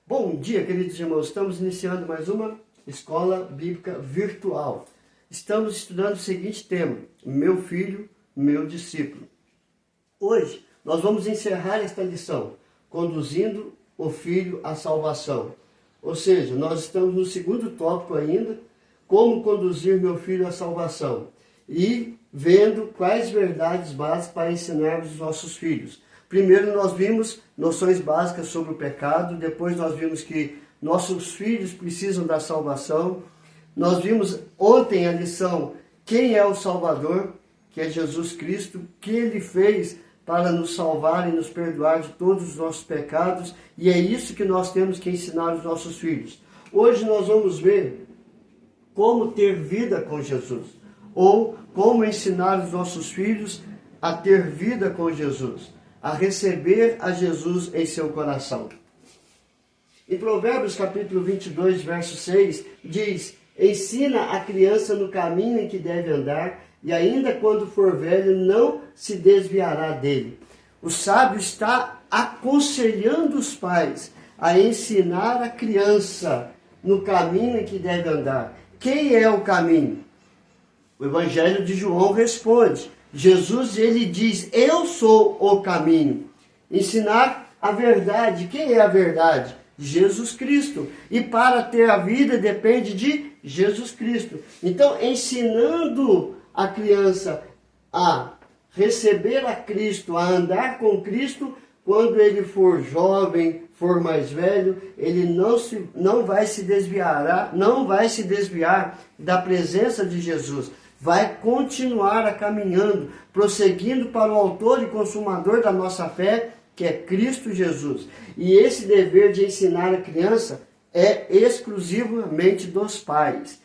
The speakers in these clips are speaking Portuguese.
Bom dia, queridos irmãos. Estamos iniciando mais uma escola bíblica virtual. Estamos estudando o seguinte tema: meu filho, meu discípulo. Hoje nós vamos encerrar esta lição, conduzindo o filho à salvação. Ou seja, nós estamos no segundo tópico ainda, como conduzir meu filho à salvação. E vendo quais verdades básicas para ensinarmos os nossos filhos. Primeiro nós vimos noções básicas sobre o pecado, depois nós vimos que nossos filhos precisam da salvação. Nós vimos ontem a lição, quem é o Salvador, que é Jesus Cristo, o que Ele fez para nos salvar e nos perdoar de todos os nossos pecados, e é isso que nós temos que ensinar aos nossos filhos. Hoje nós vamos ver como ter vida com Jesus, ou como ensinar os nossos filhos a ter vida com Jesus, a receber a Jesus em seu coração. Em Provérbios capítulo 22, verso 6, diz: ensina a criança no caminho em que deve andar, e ainda quando for velho não se desviará dele. O sábio está aconselhando os pais a ensinar a criança no caminho em que deve andar. Quem é o caminho? O Evangelho de João responde. Jesus, ele diz: eu sou o caminho. Ensinar a verdade. Quem é a verdade? Jesus Cristo. E para ter a vida depende de Jesus Cristo. Então, ensinando a criança a receber a Cristo, a andar com Cristo, quando ele for jovem, for mais velho, ele não vai se desviar da presença de Jesus. Vai continuar caminhando, prosseguindo para o autor e consumador da nossa fé, que é Cristo Jesus. E esse dever de ensinar a criança é exclusivamente dos pais.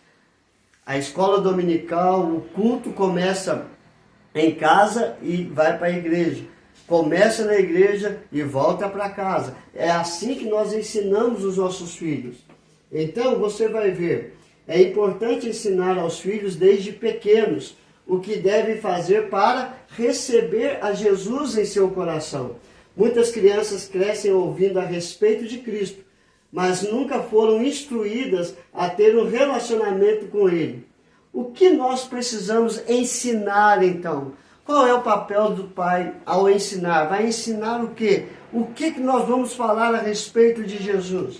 A escola dominical, o culto começa em casa e vai para a igreja. Começa na igreja e volta para casa. É assim que nós ensinamos os nossos filhos. Então você vai ver, é importante ensinar aos filhos desde pequenos o que devem fazer para receber a Jesus em seu coração. Muitas crianças crescem ouvindo a respeito de Cristo, mas nunca foram instruídas a ter um relacionamento com Ele. O que nós precisamos ensinar então? Qual é o papel do pai ao ensinar? Vai ensinar o quê? O que nós vamos falar a respeito de Jesus?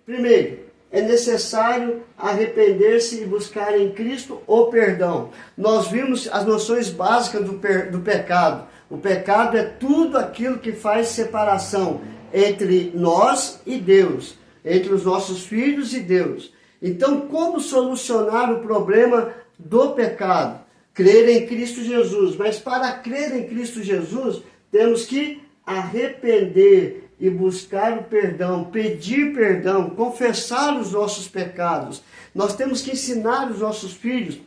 Primeiro, é necessário arrepender-se e buscar em Cristo o perdão. Nós vimos as noções básicas do pecado. O pecado é tudo aquilo que faz separação entre nós e Deus, entre os nossos filhos e Deus. Então, como solucionar o problema do pecado? Crer em Cristo Jesus. Mas para crer em Cristo Jesus, temos que arrepender e buscar o perdão, pedir perdão, confessar os nossos pecados. Nós temos que ensinar os nossos filhos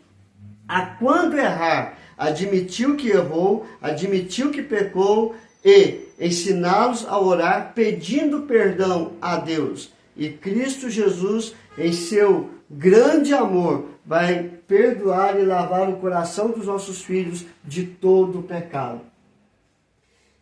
a, quando errar, admitir o que errou, admitir o que pecou e ensiná-los a orar pedindo perdão a Deus. E Cristo Jesus, em seu grande amor, vai perdoar e lavar o coração dos nossos filhos de todo o pecado.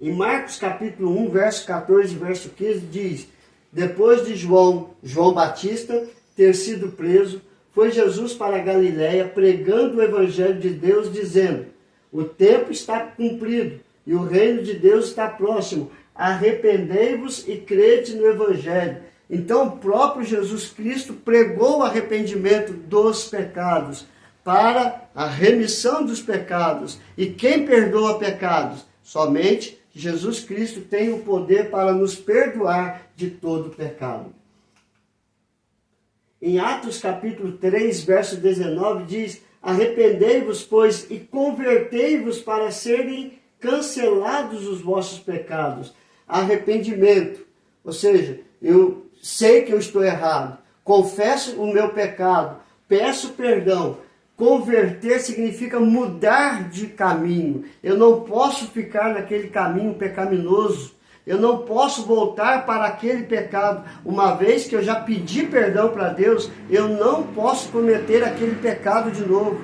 Em Marcos capítulo 1, verso 14 e verso 15, diz: depois de João Batista ter sido preso, foi Jesus para a Galiléia pregando o Evangelho de Deus, dizendo: o tempo está cumprido e o reino de Deus está próximo. Arrependei-vos e crede no Evangelho. Então o próprio Jesus Cristo pregou o arrependimento dos pecados para a remissão dos pecados. E quem perdoa pecados? Somente Jesus Cristo tem o poder para nos perdoar de todo pecado. Em Atos capítulo 3, verso 19, diz: arrependei-vos, pois, e convertei-vos para serem cancelados os vossos pecados. Arrependimento, ou seja, eu sei que eu estou errado, confesso o meu pecado, peço perdão. Converter significa mudar de caminho. Eu não posso ficar naquele caminho pecaminoso. Eu não posso voltar para aquele pecado. Uma vez que eu já pedi perdão para Deus, eu não posso cometer aquele pecado de novo.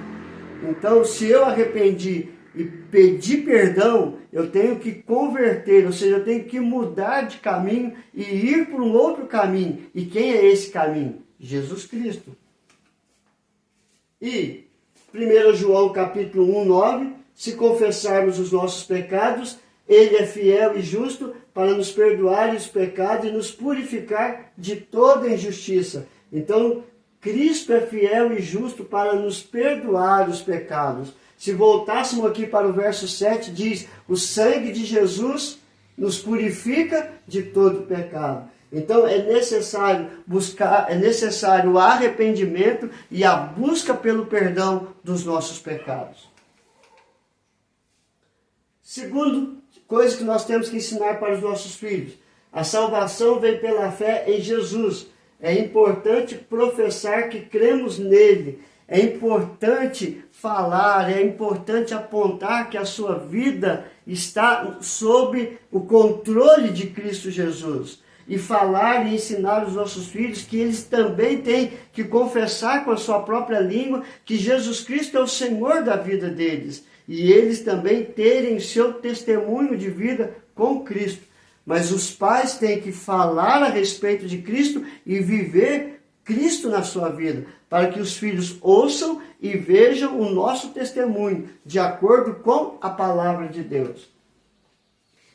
Então, se eu arrependi e pedi perdão, eu tenho que converter, ou seja, eu tenho que mudar de caminho e ir por um outro caminho. E quem é esse caminho? Jesus Cristo. E 1 João capítulo 1, 9, se confessarmos os nossos pecados, Ele é fiel e justo para nos perdoar os pecados e nos purificar de toda injustiça. Então, Cristo é fiel e justo para nos perdoar os pecados. Se voltássemos aqui para o verso 7, diz: o sangue de Jesus nos purifica de todo pecado. Então é necessário o arrependimento e a busca pelo perdão dos nossos pecados. Segundo coisa que nós temos que ensinar para os nossos filhos: a salvação vem pela fé em Jesus. É importante professar que cremos nele. É importante falar, é importante apontar que a sua vida está sob o controle de Cristo Jesus. E falar e ensinar os nossos filhos que eles também têm que confessar com a sua própria língua que Jesus Cristo é o Senhor da vida deles. E eles também terem seu testemunho de vida com Cristo. Mas os pais têm que falar a respeito de Cristo e viver Cristo na sua vida, para que os filhos ouçam e vejam o nosso testemunho, de acordo com a palavra de Deus.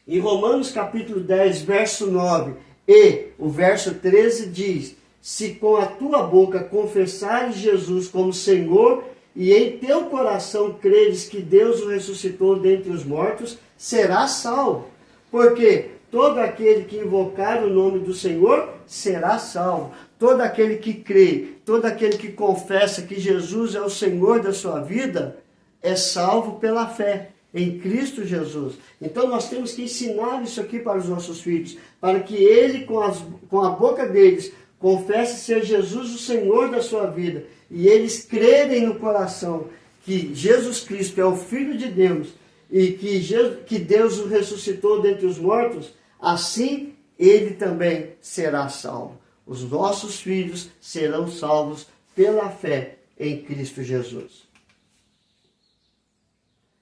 Em Romanos capítulo 10, verso 9 e o verso 13 diz: se com a tua boca confessares Jesus como Senhor e em teu coração creres que Deus o ressuscitou dentre os mortos, serás salvo. Porque todo aquele que invocar o nome do Senhor será salvo. Todo aquele que crê, todo aquele que confessa que Jesus é o Senhor da sua vida, é salvo pela fé em Cristo Jesus. Então nós temos que ensinar isso aqui para os nossos filhos, para que ele, com a boca deles, confesse ser Jesus o Senhor da sua vida, e eles crerem no coração que Jesus Cristo é o Filho de Deus, e que Deus o ressuscitou dentre os mortos, assim ele também será salvo. Os nossos filhos serão salvos pela fé em Cristo Jesus.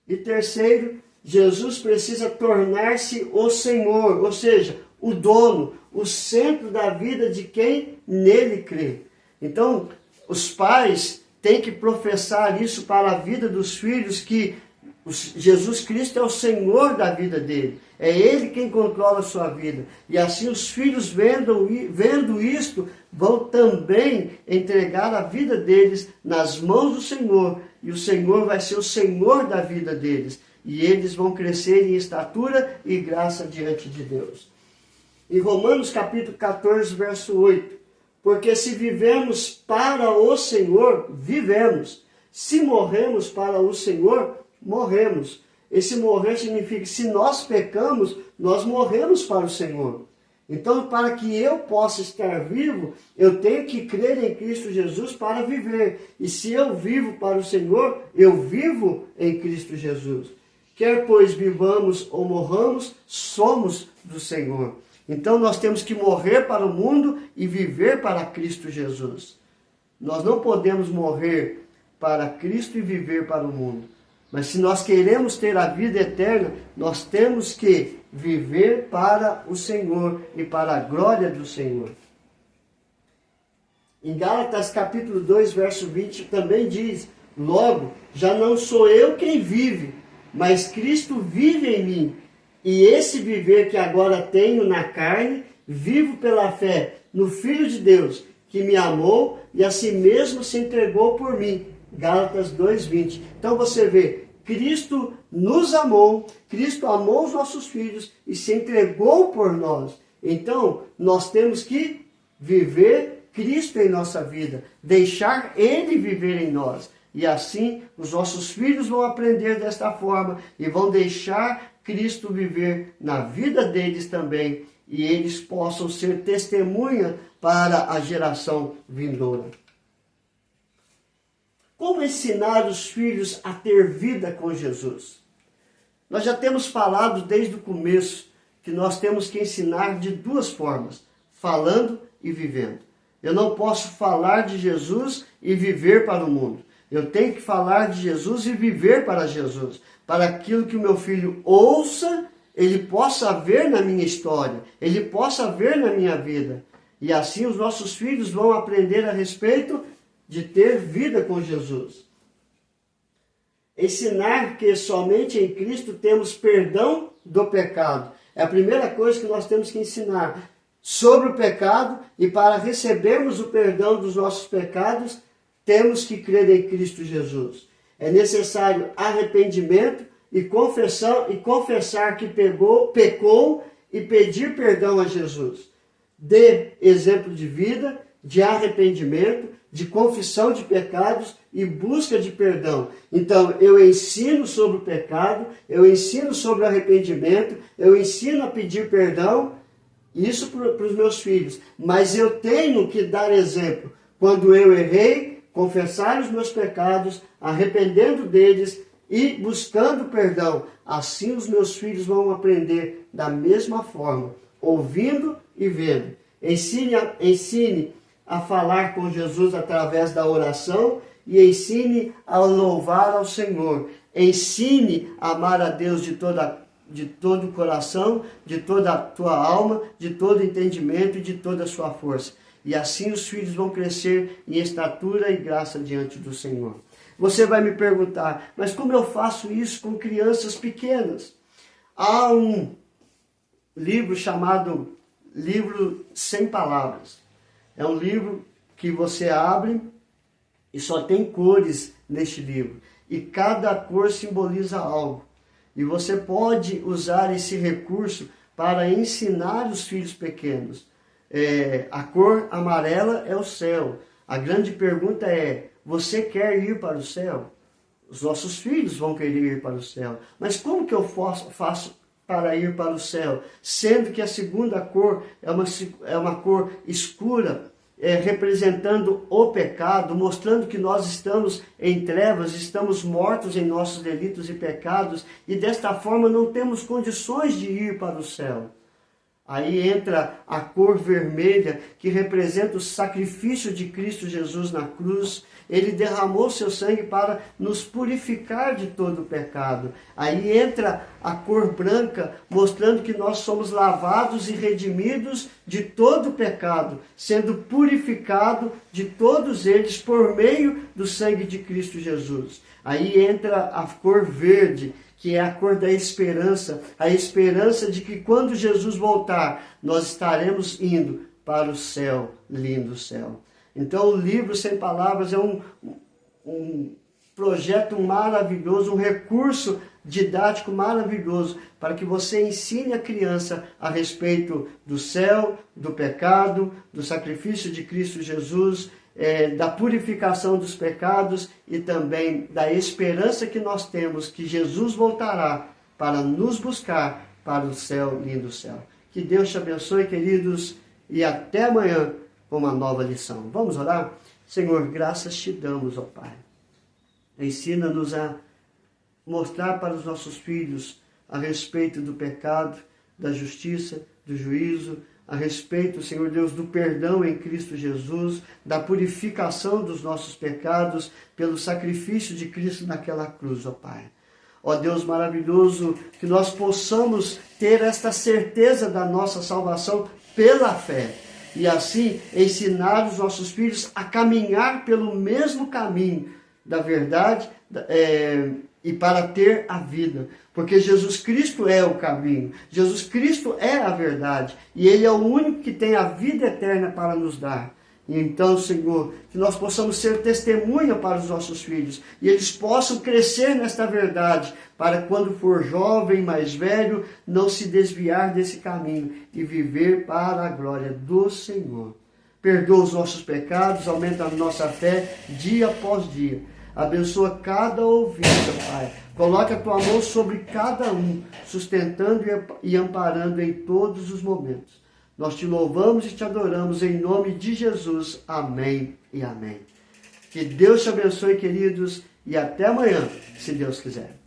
E terceiro, Jesus precisa tornar-se o Senhor, ou seja, o dono, o centro da vida de quem nele crê. Então, os pais têm que professar isso para a vida dos filhos, que Jesus Cristo é o Senhor da vida dele. É Ele quem controla a sua vida. E assim os filhos, vendo isto, vão também entregar a vida deles nas mãos do Senhor. E o Senhor vai ser o Senhor da vida deles. E eles vão crescer em estatura e graça diante de Deus. Em Romanos capítulo 14, verso 8. Porque se vivemos para o Senhor, vivemos. Se morremos para o Senhor, morremos. Esse morrer significa que se nós pecamos, nós morremos para o Senhor. Então, para que eu possa estar vivo, eu tenho que crer em Cristo Jesus para viver. E se eu vivo para o Senhor, eu vivo em Cristo Jesus. Quer pois vivamos ou morramos, somos do Senhor. Então, nós temos que morrer para o mundo e viver para Cristo Jesus. Nós não podemos morrer para Cristo e viver para o mundo. Mas se nós queremos ter a vida eterna, nós temos que viver para o Senhor e para a glória do Senhor. Em Gálatas capítulo 2, verso 20, também diz: logo, já não sou eu quem vive, mas Cristo vive em mim. E esse viver que agora tenho na carne, vivo pela fé no Filho de Deus, que me amou e a si mesmo se entregou por mim. Gálatas 2:20. Então você vê, Cristo nos amou, Cristo amou os nossos filhos e se entregou por nós. Então, nós temos que viver Cristo em nossa vida, deixar Ele viver em nós. E assim, os nossos filhos vão aprender desta forma e vão deixar Cristo viver na vida deles também, e eles possam ser testemunha para a geração vindoura. Como ensinar os filhos a ter vida com Jesus? Nós já temos falado desde o começo que nós temos que ensinar de duas formas, falando e vivendo. Eu não posso falar de Jesus e viver para o mundo. Eu tenho que falar de Jesus e viver para Jesus, para aquilo que o meu filho ouça, ele possa ver na minha história, ele possa ver na minha vida. E assim os nossos filhos vão aprender a respeito de ter vida com Jesus. Ensinar que somente em Cristo temos perdão do pecado. É a primeira coisa que nós temos que ensinar sobre o pecado, e para recebermos o perdão dos nossos pecados, temos que crer em Cristo Jesus. É necessário arrependimento e confessar que pecou e pedir perdão a Jesus. Dê exemplo de vida, de arrependimento, de confissão de pecados e busca de perdão. Então, eu ensino sobre o pecado, eu ensino sobre o arrependimento, eu ensino a pedir perdão, isso para os meus filhos. Mas eu tenho que dar exemplo. Quando eu errei, confessar os meus pecados, arrependendo deles e buscando perdão. Assim os meus filhos vão aprender da mesma forma, ouvindo e vendo. Ensine a falar com Jesus através da oração e ensine a louvar ao Senhor. Ensine a amar a Deus de todo o coração, de toda a tua alma, de todo entendimento e de toda a sua força. E assim os filhos vão crescer em estatura e graça diante do Senhor. Você vai me perguntar, mas como eu faço isso com crianças pequenas? Há um livro chamado Livro Sem Palavras. É um livro que você abre e só tem cores neste livro. E cada cor simboliza algo. E você pode usar esse recurso para ensinar os filhos pequenos. A cor amarela é o céu. A grande pergunta é, você quer ir para o céu? Os nossos filhos vão querer ir para o céu. Mas como que eu faço para ir para o céu? Sendo que a segunda cor é uma cor escura, representando o pecado, mostrando que nós estamos em trevas, estamos mortos em nossos delitos e pecados, e desta forma não temos condições de ir para o céu. Aí entra a cor vermelha, que representa o sacrifício de Cristo Jesus na cruz. Ele derramou seu sangue para nos purificar de todo o pecado. Aí entra a cor branca, mostrando que nós somos lavados e redimidos de todo o pecado, sendo purificado de todos eles por meio do sangue de Cristo Jesus. Aí entra a cor verde, que é a cor da esperança, a esperança de que quando Jesus voltar, nós estaremos indo para o céu, lindo céu. Então o Livro Sem Palavras é um projeto maravilhoso, um recurso didático maravilhoso, para que você ensine a criança a respeito do céu, do pecado, do sacrifício de Cristo Jesus, da purificação dos pecados e também da esperança que nós temos que Jesus voltará para nos buscar para o céu, lindo céu. Que Deus te abençoe, queridos, e até amanhã com uma nova lição. Vamos orar? Senhor, graças te damos, ó Pai. Ensina-nos a mostrar para os nossos filhos a respeito do pecado, da justiça, do juízo, a respeito, Senhor Deus, do perdão em Cristo Jesus, da purificação dos nossos pecados pelo sacrifício de Cristo naquela cruz, ó Pai. Ó Deus maravilhoso, que nós possamos ter esta certeza da nossa salvação pela fé e assim ensinar os nossos filhos a caminhar pelo mesmo caminho da verdade e para ter a vida. Porque Jesus Cristo é o caminho, Jesus Cristo é a verdade, e Ele é o único que tem a vida eterna para nos dar. E então, Senhor, que nós possamos ser testemunha para os nossos filhos, e eles possam crescer nesta verdade, para quando for jovem, mais velho, não se desviar desse caminho, e viver para a glória do Senhor. Perdoa os nossos pecados, aumenta a nossa fé dia após dia. Abençoa cada ouvinte, Pai. Coloca a tua mão sobre cada um, sustentando e amparando em todos os momentos. Nós te louvamos e te adoramos em nome de Jesus. Amém e amém. Que Deus te abençoe, queridos, e até amanhã, se Deus quiser.